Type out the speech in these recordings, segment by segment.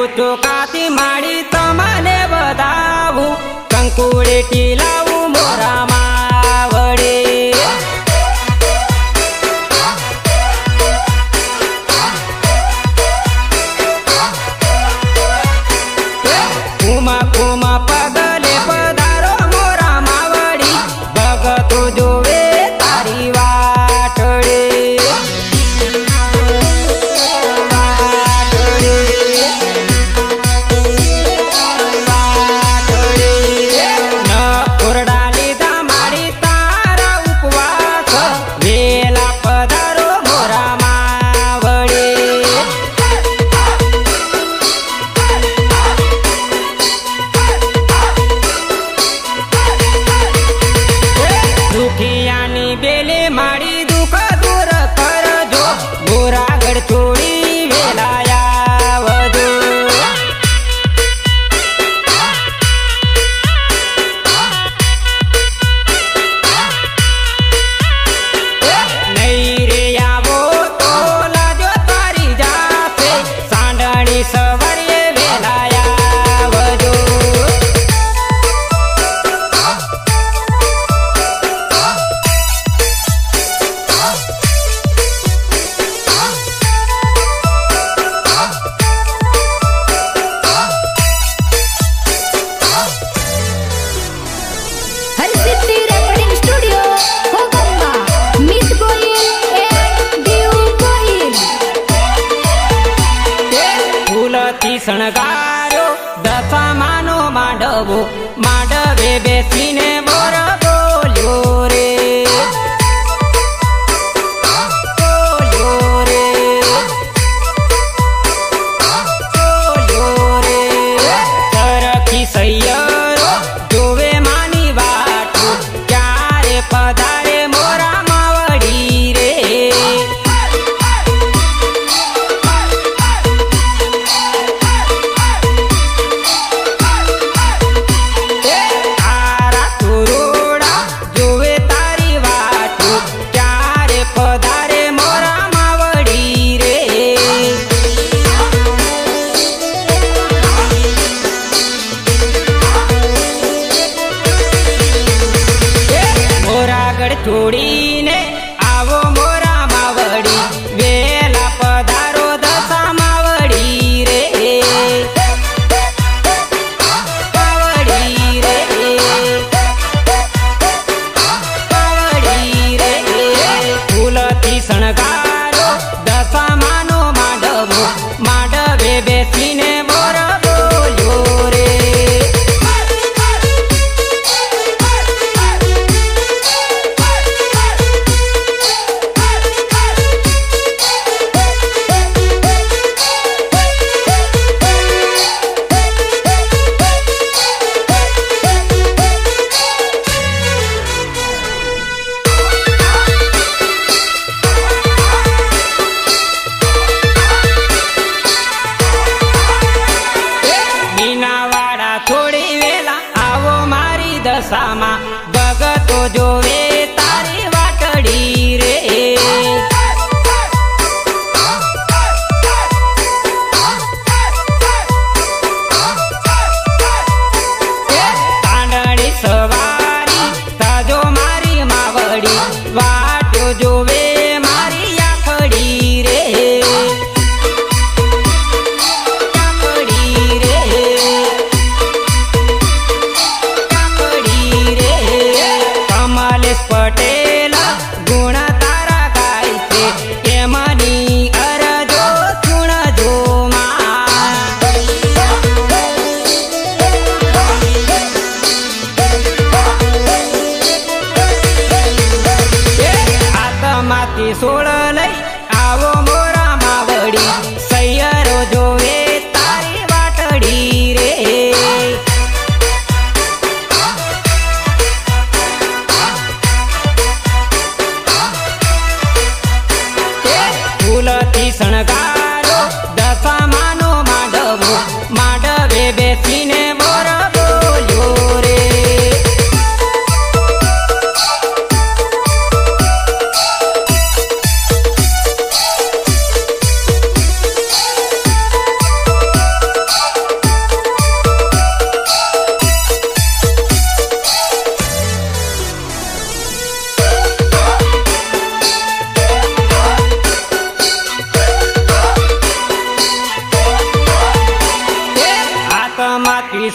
ચોકાથી માડી તમને વધાવું કંકુડે ટીલાવું મોરામાં વડે કુમા કુમા પગલે પધારો મોરામાં વળી ભગતો જોવે તારી વાટડે દુખિયાની બેલે માડી દુઃખ દૂર કરજો ગોરાગઢ છોડી વેલાયા વધુ નહીં રે આવો તો લાજો તારી જાતે સાંડણી સવારે વેલાયા વધુ શણગાર્યો દશામાનો માંડવો માંડવે બેસીને મોર બોલ્યો રે બોલ્યો રે બોલ્યો રે તરખી સૈયરો જોવે માની વાટો ક્યારે પધારે મોરા માવડી રે રોડા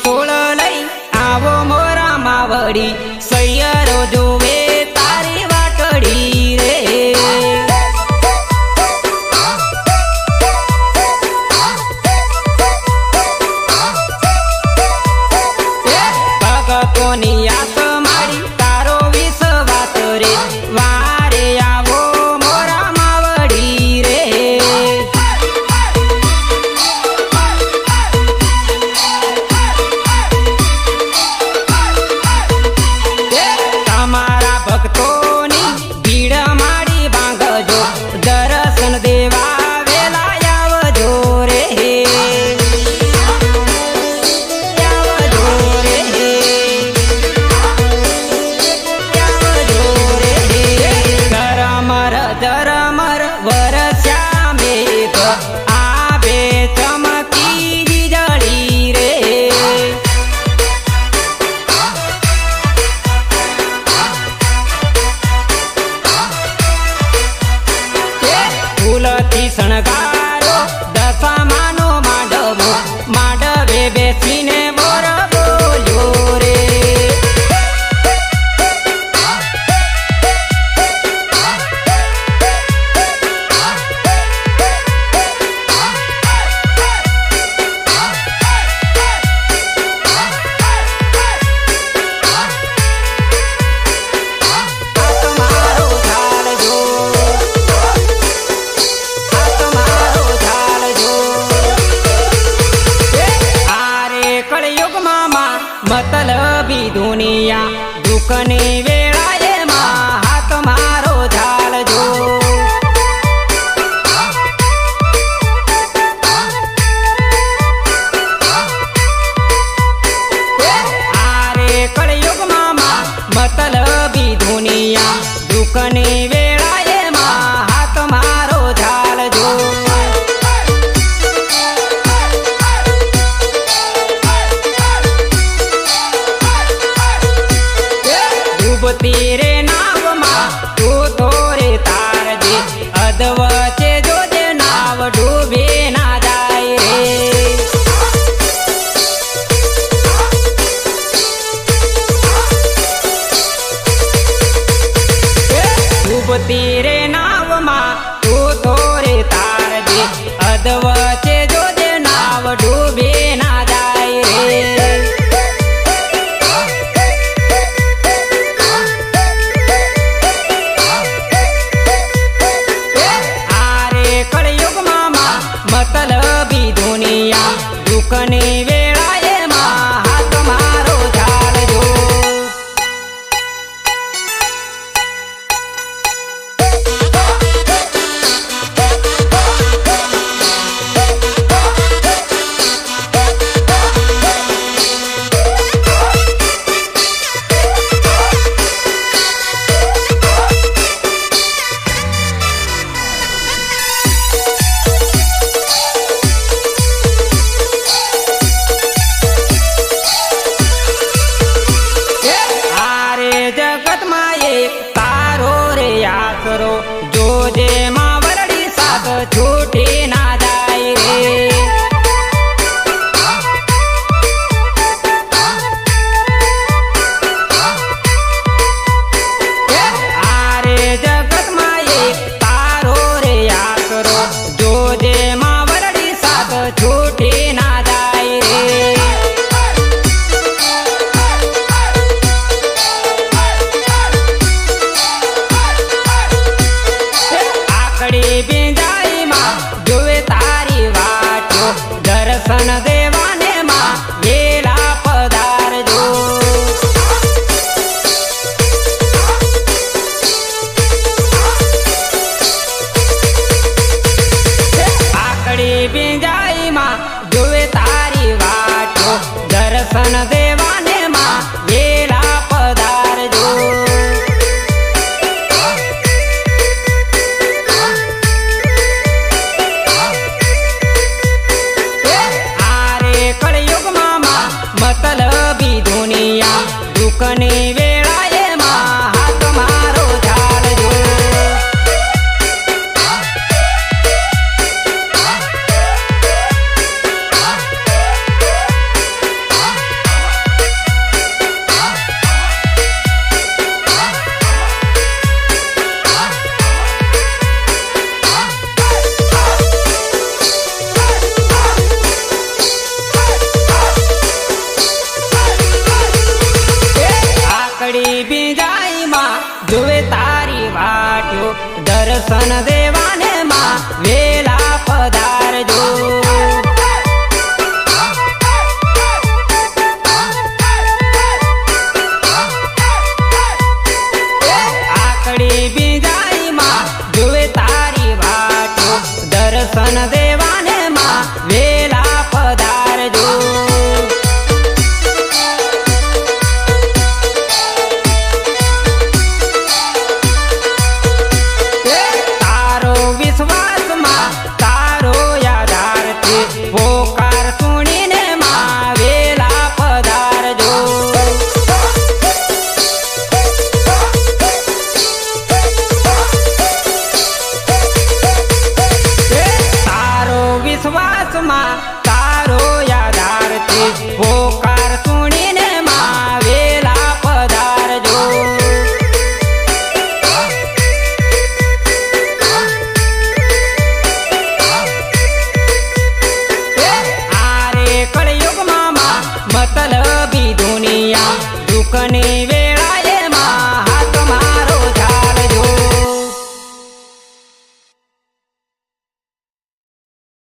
સોળ લઈ આવો મોરા માવડી સૈયરો જોવે તારી વાટડી રે ભગતોની આસ મારી તારો વિશ્વાસ રે વારે આવો મોરા માવડી રે તમારા ભક્તોની ભીડ માડી ભાંગજો દર્શન દેવા વેલા આવજો રે આવજો રે આવજો રે ધરમર ધરમર વરસ્યા મેઘ આભે ચમકી વીજળી રે ફૂલથી શણગારો દશામાનો માંડવો માંડવે બેસીને મોર બોલ્યો રે તમારો ઝાલજો તમારો ઝાલજો આરે કળયુગમાં માં મતલબી દુનિયા દુઃખની વેળાએ માં હાથ મારો ઝાલજો આરે કળયુગમાં માં મતલબી દુનિયા દુઃખની વેળાએ માં હાથ મારો ઝાલજો ડૂબતી રે નાવમાં તું તોરે તારજે અધવચ્ચે જોજે નાવ ડૂબે ના જાય રે ડૂબતી રે નાવમાં તું તોરે તારજે અધવચ્ચે જોજે નાવ ડૂબે ના જાય રે આરે કળયુગમાં માં મતલબી દુનિયા દુઃખની વેળાએ માં હાથ મારો ઝાલજો આરે જગતમાં એક તારો રે આશરો જોજે માં વરડી સાથ છૂટી ના જાય રે આરે જગતમાં એક તારો રે આશરો જોજે માં વરડી સાથ છૂટી ના જાય રે આકડી બિંજાઈ માં જોવે તારી વાટો દર્શન દેવાને માં વેલા પધારજો આકડી બિંજાઈ માં જોવે તારી વાટો દર્શન દેવાને માં વેલા પધારજો આરે કળયુગમાં માં મતલબી દુનિયા દુઃખની વેળાએ માં હાથ મારો ઝાલજો દર્શન દેવાને માં વેલા પધારજો. આકડી બીજાઈ માં જોવે તારી વાટો દર્શન દેવાને માં વેલા પધારજો. તારો વિશ્વાસમાં તારો આધાર છે પોકાર સુણીને માં વેલા પધારજો. તારો વિશ્વાસમાં તારો આધાર છે પોકાર સુણીને માં વેલા પધારજો. આરે કળયુગમાં માં મતલબી દુનિયા દુઃખની